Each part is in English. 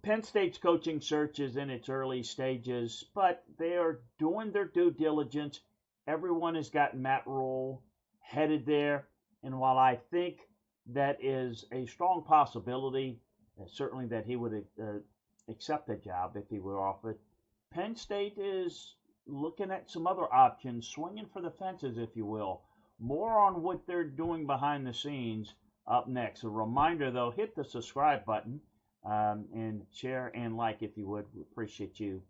Penn State's coaching search is in its early stages, but they are doing their due diligence. Everyone has got Matt Rhule headed there, and while I think that is a strong possibility, certainly that he would accept the job if he were offered, Penn State is looking at some other options, swinging for the fences, if you will. More on what they're doing behind the scenes up next. A reminder, though, hit the subscribe button and share and like if you would. We appreciate you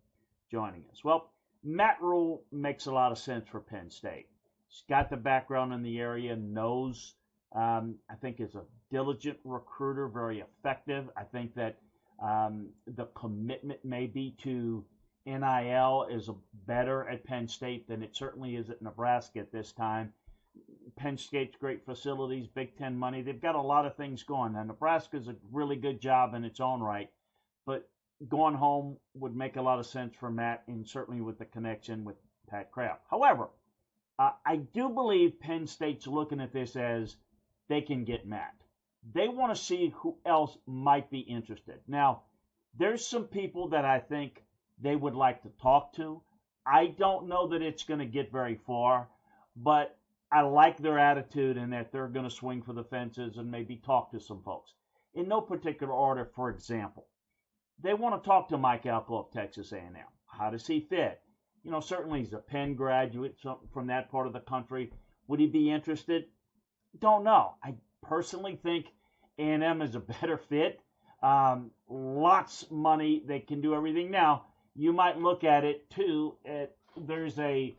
joining us. Well, Matt Rhule makes a lot of sense for Penn State. He's got the background in the area, knows, I think is a diligent recruiter, very effective. I think that the commitment maybe to NIL is better at Penn State than it certainly is at Nebraska at this time. Penn State's great facilities, Big Ten money. They've got a lot of things going. Now, Nebraska's a really good job in its own right, but going home would make a lot of sense for Matt, and certainly with the connection with Pat Kraft. However, I do believe Penn State's looking at this as they can get Matt. They want to see who else might be interested. Now, there's some people that I think they would like to talk to. I don't know that it's going to get very far, but I like their attitude and that they're going to swing for the fences and maybe talk to some folks. In no particular order, for example, they want to talk to Mike Elko of Texas A&M. How does he fit? You know, certainly he's a Penn graduate from that part of the country. Would he be interested? Don't know. I personally think A&M is a better fit. Lots of money. They can do everything. Now, you might look at it, too. There's a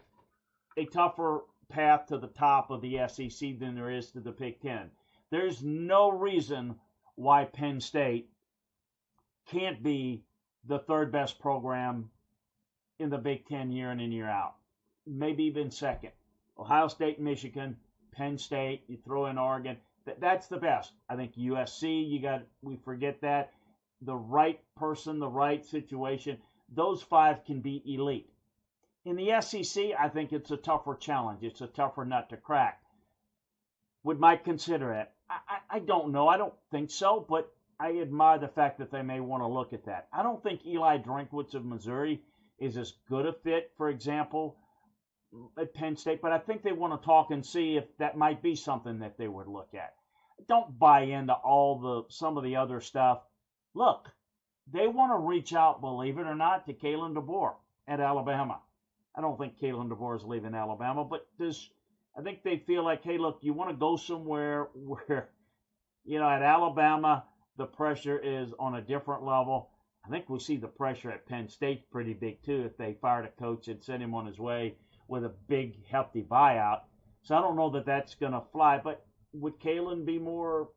tougher path to the top of the SEC than there is to the Big Ten. There's no reason why Penn State can't be the third best program in the Big Ten year in and year out. Maybe even second. Ohio State, Michigan, Penn State, you throw in Oregon. That's the best. I think USC, we forget that. The right person, the right situation, those five can be elite. In the SEC, I think it's a tougher challenge. It's a tougher nut to crack. Would Mike consider it? I don't know. I don't think so, but I admire the fact that they may want to look at that. I don't think Eli Drinkwitz of Missouri is as good a fit, for example, at Penn State, but I think they want to talk and see if that might be something that they would look at. Don't buy into some of the other stuff. Look, they want to reach out, believe it or not, to Kalen DeBoer at Alabama. I don't think Kalen DeBoer is leaving Alabama, but I think they feel like, hey, look, you want to go somewhere where, at Alabama, the pressure is on a different level. I think we see the pressure at Penn State pretty big, too, if they fired a coach and sent him on his way with a big, hefty buyout. So I don't know that that's going to fly, but would Kalen be more,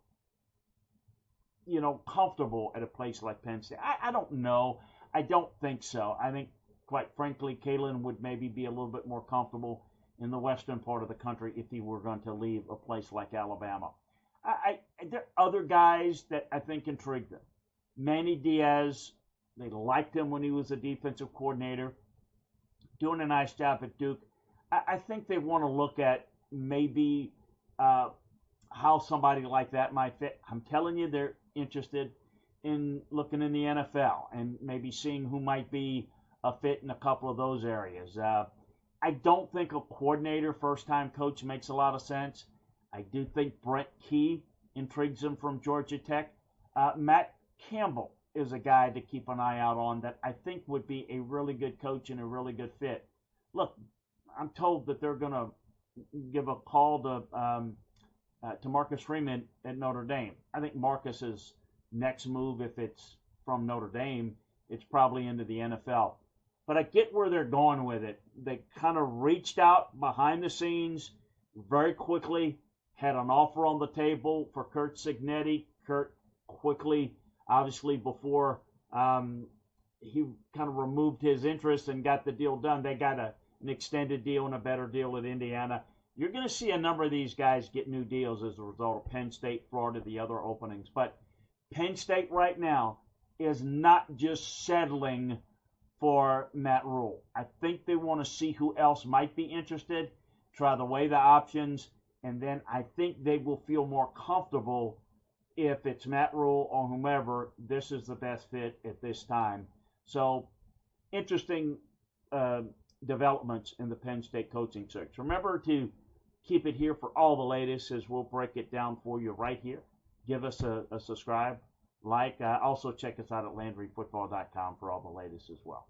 comfortable at a place like Penn State? I don't know. I don't think so. I think, quite frankly, Kalen would maybe be a little bit more comfortable in the western part of the country if he were going to leave a place like Alabama. There are other guys that I think intrigue them. Manny Diaz, they liked him when he was a defensive coordinator, doing a nice job at Duke. I think they want to look at maybe how somebody like that might fit. I'm telling you, they're interested in looking in the NFL and maybe seeing who might be a fit in a couple of those areas. I don't think a coordinator, first-time coach, makes a lot of sense. I do think Brent Key intrigues them from Georgia Tech. Matt Campbell is a guy to keep an eye out on that I think would be a really good coach and a really good fit. Look, I'm told that they're going to give a call to Marcus Freeman at Notre Dame. I think Marcus's next move, if it's from Notre Dame, it's probably into the NFL. But I get where they're going with it. They kind of reached out behind the scenes very quickly, had an offer on the table for Curt Cignetti. Curt quickly, obviously, before he kind of removed his interest and got the deal done, they got an extended deal and a better deal at Indiana. You're going to see a number of these guys get new deals as a result of Penn State, Florida, the other openings. But Penn State right now is not just settling for Matt Rhule. I think they want to see who else might be interested, try to weigh the options, and then I think they will feel more comfortable if it's Matt Rhule or whomever, this is the best fit at this time. So interesting developments in the Penn State coaching search. Remember to keep it here for all the latest as we'll break it down for you right here. Give us a subscribe, like. Also check us out at LandryFootball.com for all the latest as well.